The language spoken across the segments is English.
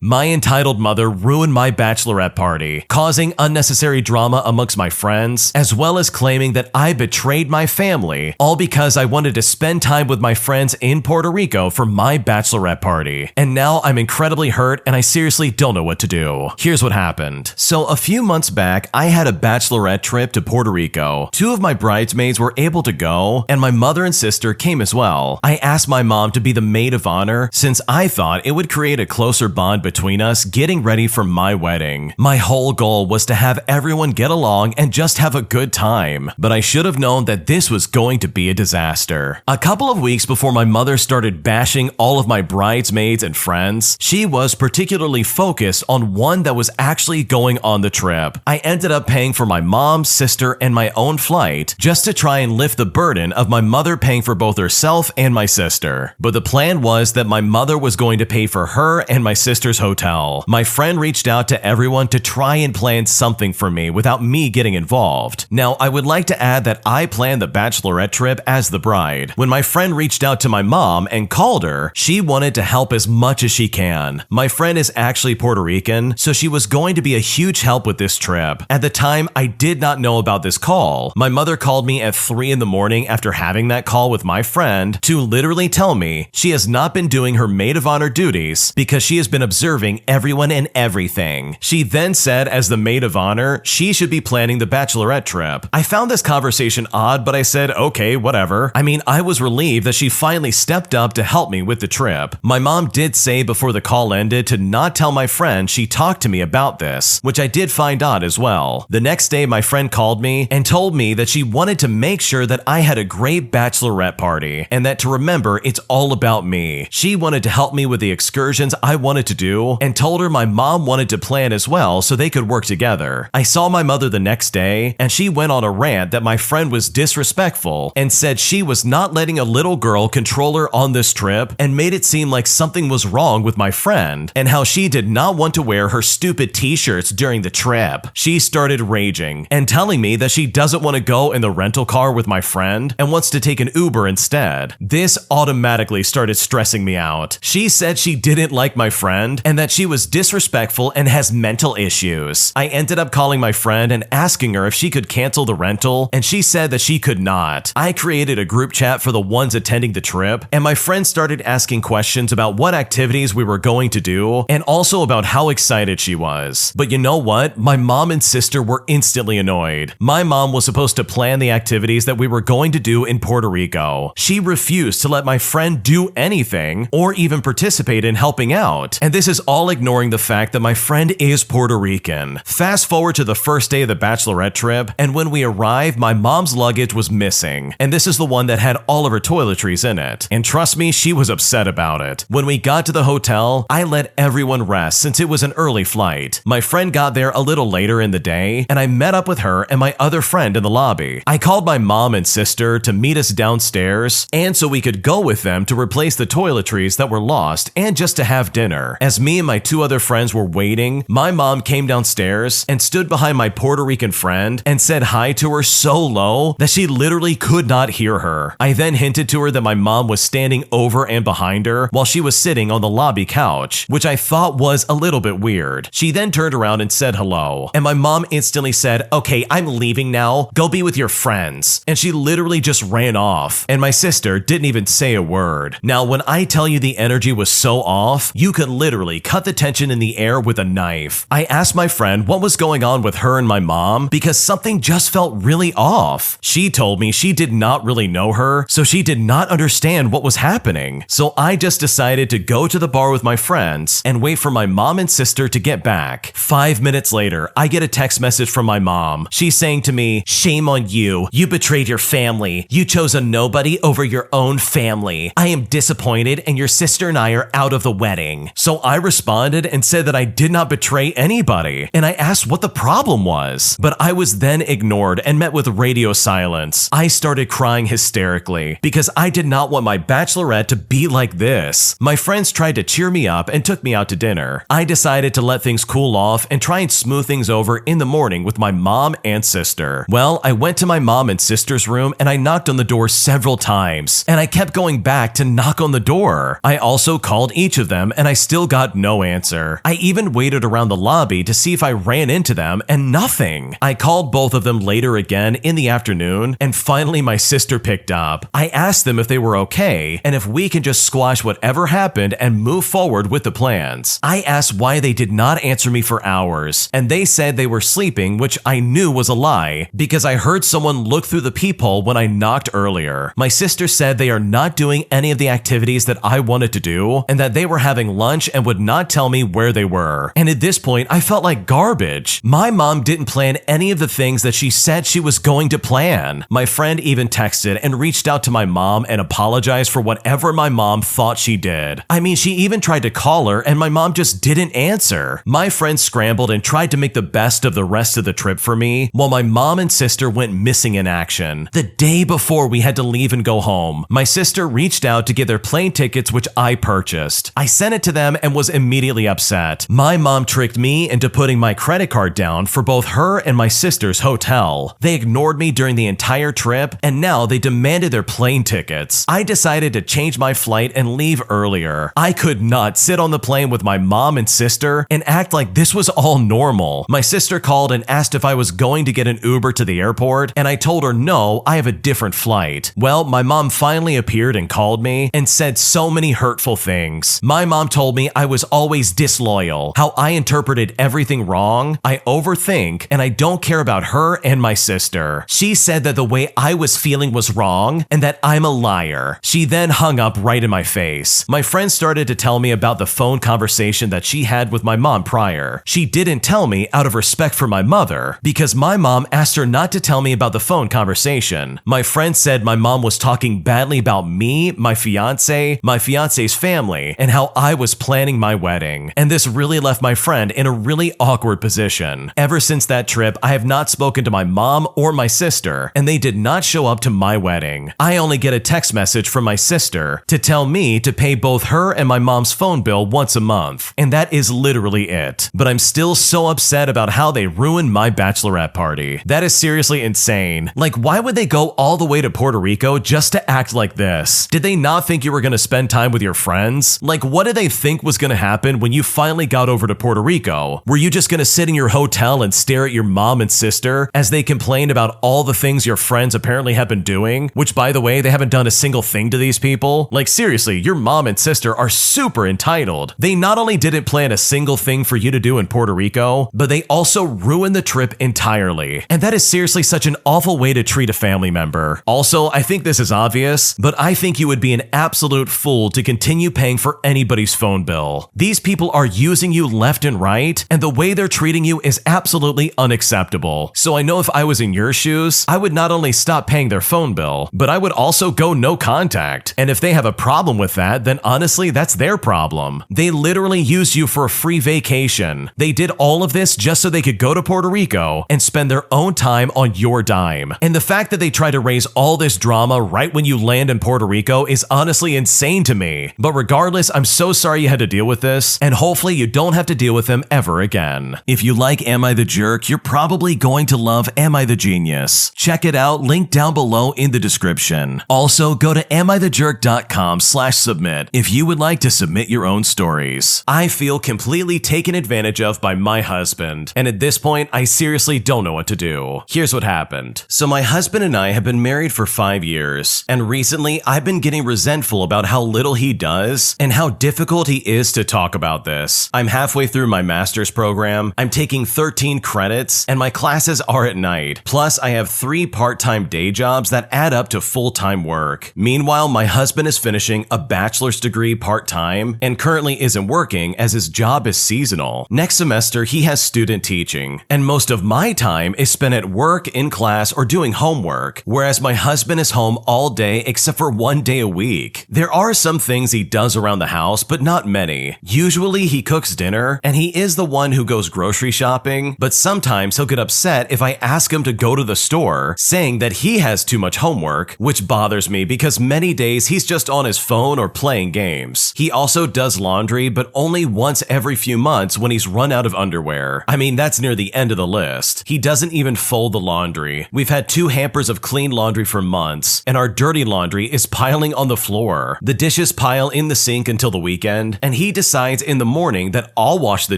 My entitled mother ruined my bachelorette party, causing unnecessary drama amongst my friends, as well as claiming that I betrayed my family, all because I wanted to spend time with my friends in Puerto Rico for my bachelorette party. And now I'm incredibly hurt and I seriously don't know what to do. Here's what happened. So a few months back, I had a bachelorette trip to Puerto Rico. 2 of my bridesmaids were able to go, and my mother and sister came as well. I asked my mom to be the maid of honor since I thought it would create a closer bond between us getting ready for my wedding. My whole goal was to have everyone get along and just have a good time, but I should have known that this was going to be a disaster. A couple of weeks before my mother started bashing all of my bridesmaids and friends, she was particularly focused on one that was actually going on the trip. I ended up paying for my mom, sister, and my own flight just to try and lift the burden of my mother paying for both herself and my sister. But the plan was that my mother was going to pay for her and my sister's hotel. My friend reached out to everyone to try and plan something for me without me getting involved. Now, I would like to add that I planned the bachelorette trip as the bride. When my friend reached out to my mom and called her, she wanted to help as much as she can. My friend is actually Puerto Rican, so she was going to be a huge help with this trip. At the time, I did not know about this call. My mother called me at 3 in the morning after having that call with my friend to literally tell me she has not been doing her maid of honor duties because she has been observing everyone and everything. She then said as the maid of honor, she should be planning the bachelorette trip. I found this conversation odd, but I said, okay, whatever. I mean, I was relieved that she finally stepped up to help me with the trip. My mom did say before the call ended to not tell my friend she talked to me about this, which I did find odd as well. The next day, my friend called me and told me that she wanted to make sure that I had a great bachelorette party and that to remember it's all about me. She wanted to help me with the excursions I wanted to do and told her my mom wanted to plan as well so they could work together. I saw my mother the next day and she went on a rant that my friend was disrespectful and said she was not letting a little girl control her on this trip and made it seem like something was wrong with my friend and how she did not want to wear her stupid t-shirts during the trip. She started raging and telling me that she doesn't want to go in the rental car with my friend and wants to take an Uber instead. This automatically started stressing me out. She said she didn't like my friend and that she was disrespectful and has mental issues. I ended up calling my friend and asking her if she could cancel the rental, and she said that she could not. I created a group chat for the ones attending the trip, and my friend started asking questions about what activities we were going to do and also about how excited she was. But you know what? My mom and sister were instantly annoyed. My mom was supposed to plan the activities that we were going to do in Puerto Rico. She refused to let my friend do anything or even participate in helping out, and this is all ignoring the fact that my friend is Puerto Rican. Fast forward to the first day of the bachelorette trip, and when we arrived, my mom's luggage was missing, and this is the one that had all of her toiletries in it. And trust me, she was upset about it. When we got to the hotel, I let everyone rest since it was an early flight. My friend got there a little later in the day, and I met up with her and my other friend in the lobby. I called my mom and sister to meet us downstairs, and so we could go with them to replace the toiletries that were lost and just to have dinner. As me and my 2 other friends were waiting, my mom came downstairs and stood behind my Puerto Rican friend and said hi to her so low that she literally could not hear her. I then hinted to her that my mom was standing over and behind her while she was sitting on the lobby couch, which I thought was a little bit weird. She then turned around and said hello, and my mom instantly said, okay, I'm leaving now, go be with your friends. And she literally just ran off, and my sister didn't even say a word. Now, when I tell you the energy was so off, you could literally cut the tension in the air with a knife. I asked my friend what was going on with her and my mom because something just felt really off. She told me she did not really know her, so she did not understand what was happening. So I just decided to go to the bar with my friends and wait for my mom and sister to get back. 5 minutes later, I get a text message from my mom. She's saying to me, shame on you. You betrayed your family. You chose a nobody over your own family. I am disappointed and your sister and I are out of the wedding. So I responded and said that I did not betray anybody, and I asked what the problem was. But I was then ignored and met with radio silence. I started crying hysterically because I did not want my bachelorette to be like this. My friends tried to cheer me up and took me out to dinner. I decided to let things cool off and try and smooth things over in the morning with my mom and sister. Well, I went to my mom and sister's room and I knocked on the door several times, and I kept going back to knock on the door. I also called each of them and I still got got no answer. I even waited around the lobby to see if I ran into them, and nothing. I called both of them later again in the afternoon, and finally my sister picked up. I asked them if they were okay, and if we can just squash whatever happened and move forward with the plans. I asked why they did not answer me for hours, and they said they were sleeping, which I knew was a lie, because I heard someone look through the peephole when I knocked earlier. My sister said they are not doing any of the activities that I wanted to do, and that they were having lunch and would not tell me where they were. And at this point, I felt like garbage. My mom didn't plan any of the things that she said she was going to plan. My friend even texted and reached out to my mom and apologized for whatever my mom thought she did. I mean, she even tried to call her and my mom just didn't answer. My friend scrambled and tried to make the best of the rest of the trip for me, while my mom and sister went missing in action. The day before we had to leave and go home, my sister reached out to get their plane tickets, which I purchased. I sent it to them and was immediately upset. My mom tricked me into putting my credit card down for both her and my sister's hotel. They ignored me during the entire trip, and now they demanded their plane tickets. I decided to change my flight and leave earlier. I could not sit on the plane with my mom and sister and act like this was all normal. My sister called and asked if I was going to get an Uber to the airport, and I told her no, I have a different flight. Well, my mom finally appeared and called me and said so many hurtful things. My mom told me I was always disloyal, how I interpreted everything wrong, I overthink, and I don't care about her and my sister. She said that the way I was feeling was wrong and that I'm a liar. She then hung up right in my face. My friend started to tell me about the phone conversation that she had with my mom prior. She didn't tell me out of respect for my mother, because my mom asked her not to tell me about the phone conversation. My friend said my mom was talking badly about me, my fiance's family, and how I was planning my wedding. And this really left my friend in a really awkward position. Ever since that trip, I have not spoken to my mom or my sister, and they did not show up to my wedding. I only get a text message from my sister to tell me to pay both her and my mom's phone bill once a month, and that is literally it. But I'm still so upset about how they ruined my bachelorette party. That is seriously insane. Like, why would they go all the way to Puerto Rico just to act like this? Did they not think you were going to spend time with your friends? Like, what did they think was going to happen when you finally got over to Puerto Rico? Were you just going to sit in your hotel and stare at your mom and sister as they complained about all the things your friends apparently have been doing? Which, by the way, they haven't done a single thing to these people. Like, seriously, your mom and sister are super entitled. They not only didn't plan a single thing for you to do in Puerto Rico, but they also ruined the trip entirely. And that is seriously such an awful way to treat a family member. Also, I think this is obvious, but I think you would be an absolute fool to continue paying for anybody's phone bill. These people are using you left and right, and the way they're treating you is absolutely unacceptable. So I know if I was in your shoes, I would not only stop paying their phone bill, but I would also go no contact. And if they have a problem with that, then honestly, that's their problem. They literally used you for a free vacation. They did all of this just so they could go to Puerto Rico and spend their own time on your dime. And the fact that they try to raise all this drama right when you land in Puerto Rico is honestly insane to me. But regardless, I'm so sorry you had to deal with this, and hopefully you don't have to deal with them ever again. If you like Am I the Jerk, you're probably going to love Am I the Genius. Check it out, link down below in the description. Also, go to amithejerk.com/submit if you would like to submit your own stories. I feel completely taken advantage of by my husband, and at this point, I seriously don't know what to do. Here's what happened. So my husband and I have been married for 5 years, and recently I've been getting resentful about how little he does and how difficult he is to talk about this. I'm halfway through my master's program, I'm taking 13 credits, and my classes are at night. Plus, I have 3 part-time day jobs that add up to full-time work. Meanwhile, my husband is finishing a bachelor's degree part-time and currently isn't working as his job is seasonal. Next semester, he has student teaching, and most of my time is spent at work, in class, or doing homework, whereas my husband is home all day except for 1 day a week. There are some things he does around the house, but not many. Usually he cooks dinner, and he is the one who goes grocery shopping, but sometimes he'll get upset if I ask him to go to the store, saying that he has too much homework, which bothers me because many days he's just on his phone or playing games. He also does laundry, but only once every few months when he's run out of underwear. I mean, that's near the end of the list. He doesn't even fold the laundry. We've had 2 hampers of clean laundry for months, and our dirty laundry is piling on the floor. The dishes pile in the sink until the weekend, and he decides in the morning that I'll wash the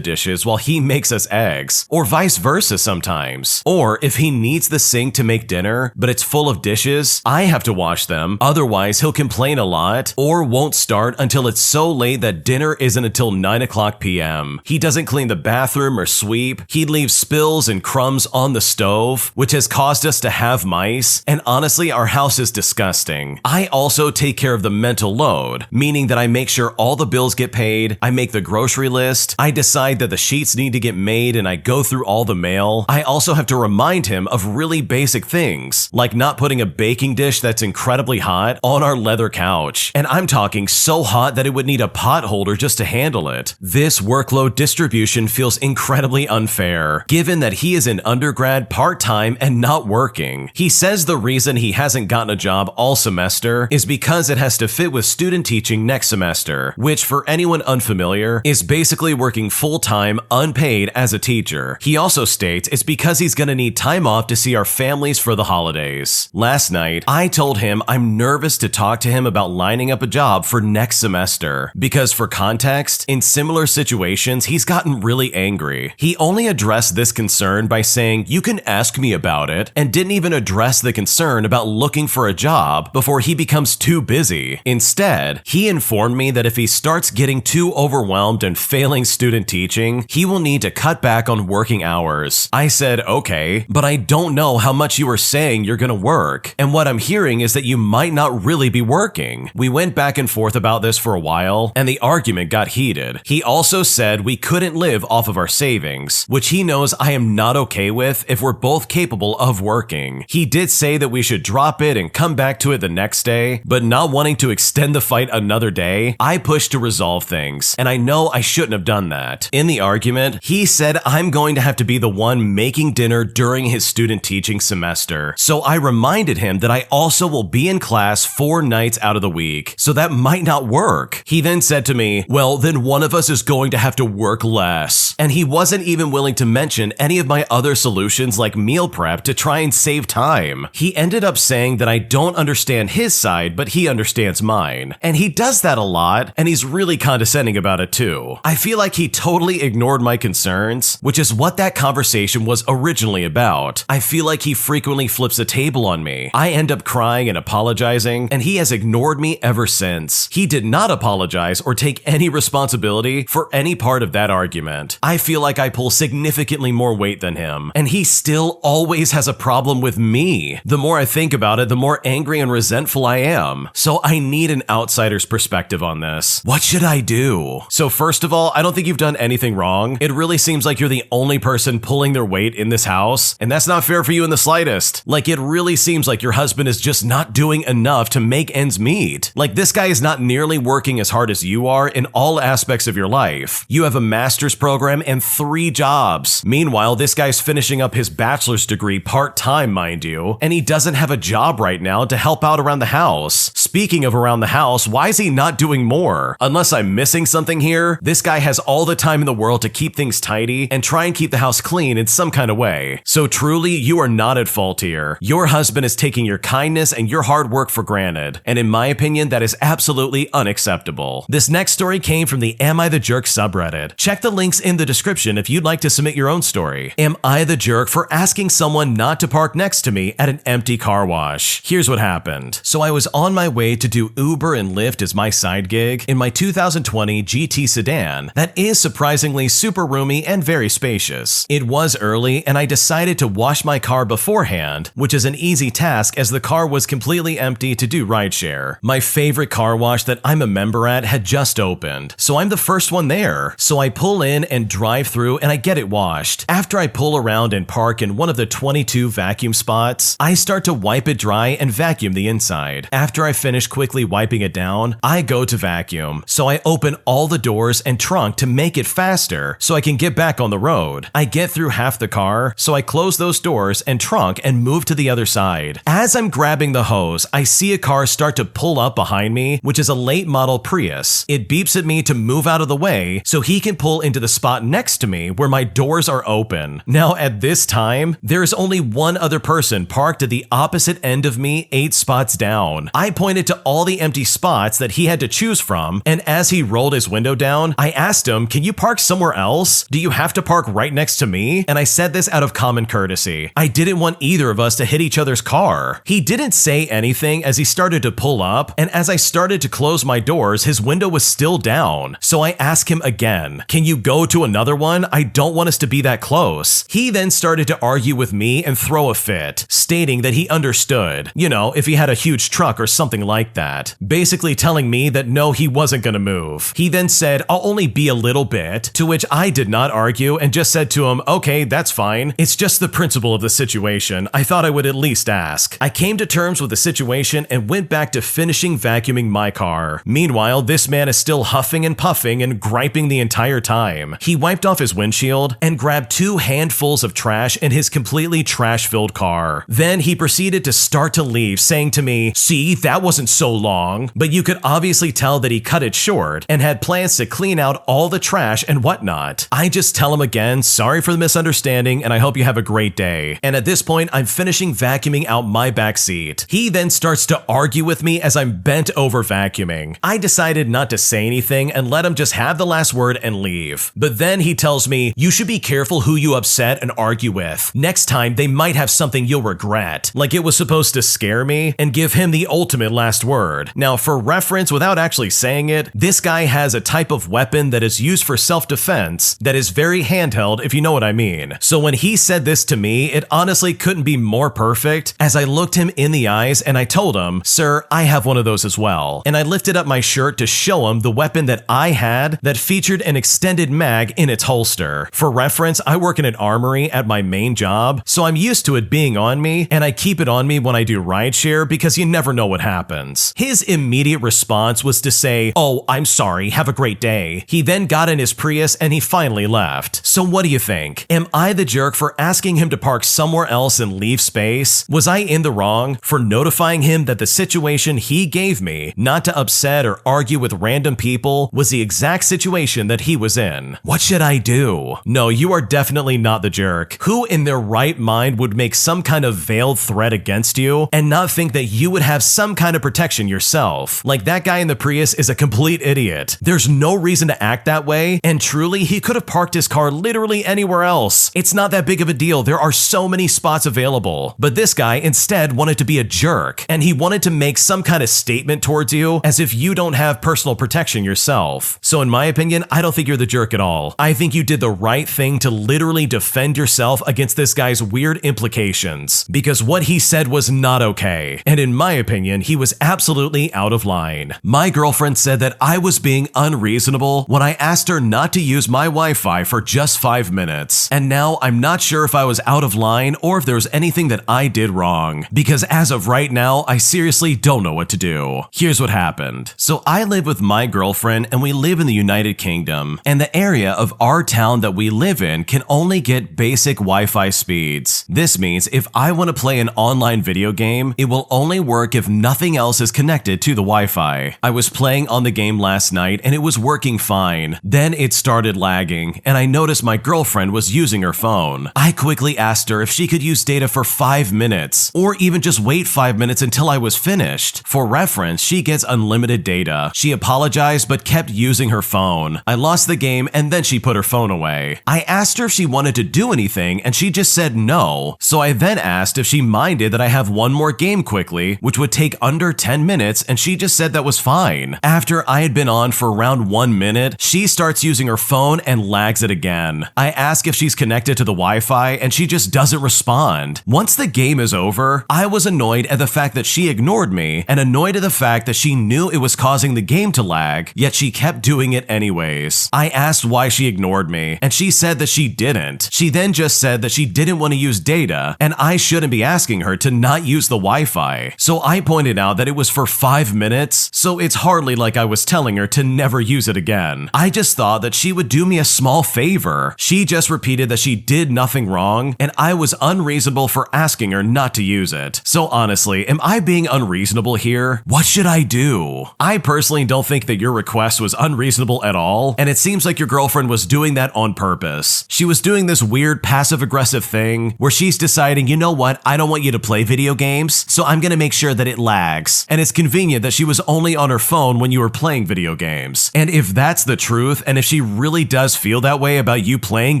dishes while he makes us eggs, or vice versa sometimes. Or if he needs the sink to make dinner, but it's full of dishes, I have to wash them, otherwise he'll complain a lot, or won't start until it's so late that dinner isn't until 9 o'clock p.m. He doesn't clean the bathroom or sweep, he leaves spills and crumbs on the stove, which has caused us to have mice, and honestly our house is disgusting. I also take care of the mental load, meaning that I make sure all the bills get paid, I make the grocery list, I decide that the sheets need to get made and I go through all the mail. I also have to remind him of really basic things, like not putting a baking dish that's incredibly hot on our leather couch. And I'm talking so hot that it would need a pot holder just to handle it. This workload distribution feels incredibly unfair, given that he is an undergrad part-time and not working. He says the reason he hasn't gotten a job all semester is because it has to fit with student teaching next semester, which for anyone unfamiliar is basically working full-time unpaid as a teacher. He also states it's because he's gonna need time off to see our families for the holidays. Last night, I told him I'm nervous to talk to him about lining up a job for next semester, because for context, in similar situations, he's gotten really angry. He only addressed this concern by saying, "You can ask me about it," and didn't even address the concern about looking for a job before he becomes too busy. Instead, he informed me that if he starts getting too overwhelmed and failing student teaching, he will need to cut back on working hours. I said, okay, but I don't know how much you are saying you're gonna work, and what I'm hearing is that you might not really be working. We went back and forth about this for a while, and the argument got heated. He also said we couldn't live off of our savings, which he knows I am not okay with if we're both capable of working. He did say that we should drop it and come back to it the next day, but not wanting to extend the fight another day, I pushed to resolve things, and I know I shouldn't have done that. In the argument, he said I'm going to have to be the one making dinner during his student teaching semester, so I reminded him that I also will be in class 4 nights out of the week, so that might not work. He then said to me, well, then one of us is going to have to work less. And he wasn't even willing to mention any of my other solutions like meal prep to try and save time. He ended up saying that I don't understand his side, but he understands mine. And he does that a lot, and he's really condescending about it too. I feel like he totally ignored my concerns, which is what that conversation was originally about. I feel like he frequently flips a table on me. I end up crying and apologizing, and he has ignored me ever since. He did not apologize or take any responsibility for any part of that argument. I feel like I pull significantly more weight than him, and he still always has a problem with me. The more I think about it, the more angry and resentful I am. So I need an outsider's perspective on this. What should I do? So first of all, I don't think you've done anything wrong. It really seems like you're the only person pulling their weight in this house, and that's not fair for you in the slightest. Like, it really seems like your husband is just not doing enough to make ends meet. Like, this guy is not nearly working as hard as you are in all aspects of your life. You have a master's program and 3 jobs. Meanwhile, this guy's finishing up his bachelor's degree part-time, mind you, and he doesn't have a job right now to help out around the house. Speaking of around the house, why is he not doing more? Unless I'm missing something here, this guy has all the time in the world to keep things tidy and try and keep the house clean in some kind of way. So truly, you are not at fault here. Your husband is taking your kindness and your hard work for granted, and in my opinion, that is absolutely unacceptable. This next story came from the Am I the Jerk subreddit. Check the links in the description if you'd like to submit your own story. Am I the jerk for asking someone not to park next to me at an empty car wash? Here's what happened. So I was on my way to do Uber and Lyft as my side gig in my 2020 GT sedan that is surprisingly super roomy and very spacious. It was early and I decided to wash my car beforehand, which is an easy task as the car was completely empty to do rideshare. My favorite car wash that I'm a member at had just opened, so I'm the first one there. So I pull in and drive through and I get it washed. After I pull around and park in one of the 22 vacuum spots, I start to wipe it dry and vacuum the inside. After I finish quickly wiping it down, I go to vacuum. So I open all the doors and trunk to make it faster so I can get back on the road. I get through half the car, so I close those doors and trunk and move to the other side. As I'm grabbing the hose, I see a car start to pull up behind me, which is a late model Prius. It beeps at me to move out of the way so he can pull into the spot next to me where my doors are open. Now at this time, there is only one other person parked at the opposite end of me 8 spots down. I pointed to all the empty spots that he had to choose from, and as he rolled rolled his window down, I asked him, "Can you park somewhere else? Do you have to park right next to me?" And I said this out of common courtesy. I didn't want either of us to hit each other's car. He didn't say anything as he started to pull up, and as I started to close my doors, his window was still down. So I asked him again, "Can you go to another one? I don't want us to be that close." He then started to argue with me and throw a fit, stating that he understood, you know, if he had a huge truck or something like that. Basically telling me that no, he wasn't gonna move. He then said, "I'll only be a little bit," to which I did not argue and just said to him, "Okay, that's fine. It's just the principle of the situation. I thought I would at least ask." I came to terms with the situation and went back to finishing vacuuming my car. Meanwhile, this man is still huffing and puffing and griping the entire time. He wiped off his windshield and grabbed 2 handfuls of trash in his completely trash-filled car. Then he proceeded to start to leave, saying to me, "See, that wasn't so long." But you could obviously tell that he cut it short and had plans to clean out all the trash and whatnot. I just tell him again, "Sorry for the misunderstanding and I hope you have a great day." And at this point, I'm finishing vacuuming out my back seat. He then starts to argue with me as I'm bent over vacuuming. I decided not to say anything and let him just have the last word and leave. But then he tells me, "You should be careful who you upset and argue with. Next time, they might have something you'll regret." Like it was supposed to scare me and give him the ultimate last word. Now, for reference, without actually saying it, this guy has a type of weapon that is used for self-defense that is very handheld, if you know what I mean. So when he said this to me, it honestly couldn't be more perfect, as I looked him in the eyes and I told him, "Sir, I have one of those as well." And I lifted up my shirt to show him the weapon that I had that featured an extended mag in its holster. For reference, I work in an armory at my main job, so I'm used to it being on me, and I keep it on me when I do rideshare because you never know what happens. His immediate response was to say, "Oh, I'm sorry, have a great day." He then got in his Prius and he finally left. So what do you think? Am I the jerk for asking him to park somewhere else and leave space? Was I in the wrong for notifying him that the situation he gave me, not to upset or argue with random people, was the exact situation that he was in? What should I do? No, you are definitely not the jerk. Who in their right mind would make some kind of veiled threat against you and not think that you would have some kind of protection yourself? Like that guy in the Prius is a complete idiot. There's no reason to act that way, and truly, he could have parked his car literally anywhere else. It's not that big of a deal. There are so many spots available. But this guy instead wanted to be a jerk, and he wanted to make some kind of statement towards you as if you don't have personal protection yourself. So in my opinion, I don't think you're the jerk at all. I think you did the right thing to literally defend yourself against this guy's weird implications, because what he said was not okay. And in my opinion, he was absolutely out of line. My girlfriend said that I was being unreasonable when I asked her not to use my Wi-Fi for just 5 minutes. And now I'm not sure if I was out of line or if there was anything that I did wrong, because as of right now, I seriously don't know what to do. Here's what happened. So I live with my girlfriend and we live in the United Kingdom, and the area of our town that we live in can only get basic Wi-Fi speeds. This means if I want to play an online video game, it will only work if nothing else is connected to the Wi-Fi. I was playing on the game last night and it was working fine. Then it started lagging and I noticed my girlfriend was using her phone. I quickly asked her if she could use data for 5 minutes or even just wait 5 minutes until I was finished. For reference, she gets unlimited data. She apologized but kept using her phone. I lost the game and then she put her phone away. I asked her if she wanted to do anything and she just said no. So I then asked if she minded that I have one more game quickly, which would take under 10 minutes, and she just said that was fine. After I had been on for around 1 minute, she starts using her phone and lags it again. I ask if she's connected to the Wi-Fi and she just doesn't respond. Once the game is over, I was annoyed at the fact that she ignored me and annoyed at the fact that she knew it was causing the game to lag, yet she kept doing it anyways. I asked why she ignored me and she said that she didn't. She then just said that she didn't want to use data and I shouldn't be asking her to not use the Wi-Fi. So I pointed out that it was for 5 minutes, so it's hardly like I was telling her to never use it again. I just thought that she would do me a small favor. She just repeated that she did nothing wrong and I was unreasonable for asking her not to use it. So honestly, am I being unreasonable here? What should I do? I personally don't think that your request was unreasonable at all, and it seems like your girlfriend was doing that on purpose. She was doing this weird passive-aggressive thing where she's deciding, you know what, I don't want you to play video games, so I'm gonna make sure that it lags. And it's convenient that she was only on her phone when you were playing video games. And if that's the truth, and if she really does feel that way about you playing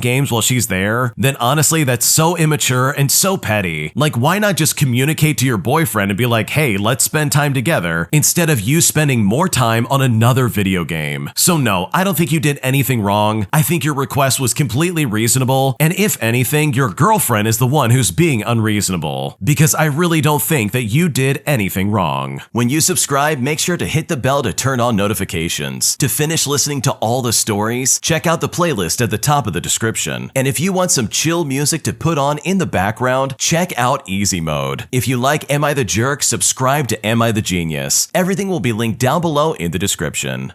games while she's there, then honestly, that's so immature and so petty. Like, why not just communicate to your boyfriend and be like, hey, let's spend time together, instead of you spending more time on another video game? So no, I don't think you did anything wrong. I think your request was completely reasonable, and if anything, your girlfriend is the one who's being unreasonable, because I really don't think that you did anything wrong. When you subscribe, make sure to hit the bell to turn on notifications. To finish listening to all the stories, check out the playlist at the top of the description. And if you want some chill music to put on in the background, check out Easy Mode. If you like Am I the Jerk, subscribe to Am I the Genius. Everything will be linked down below in the description.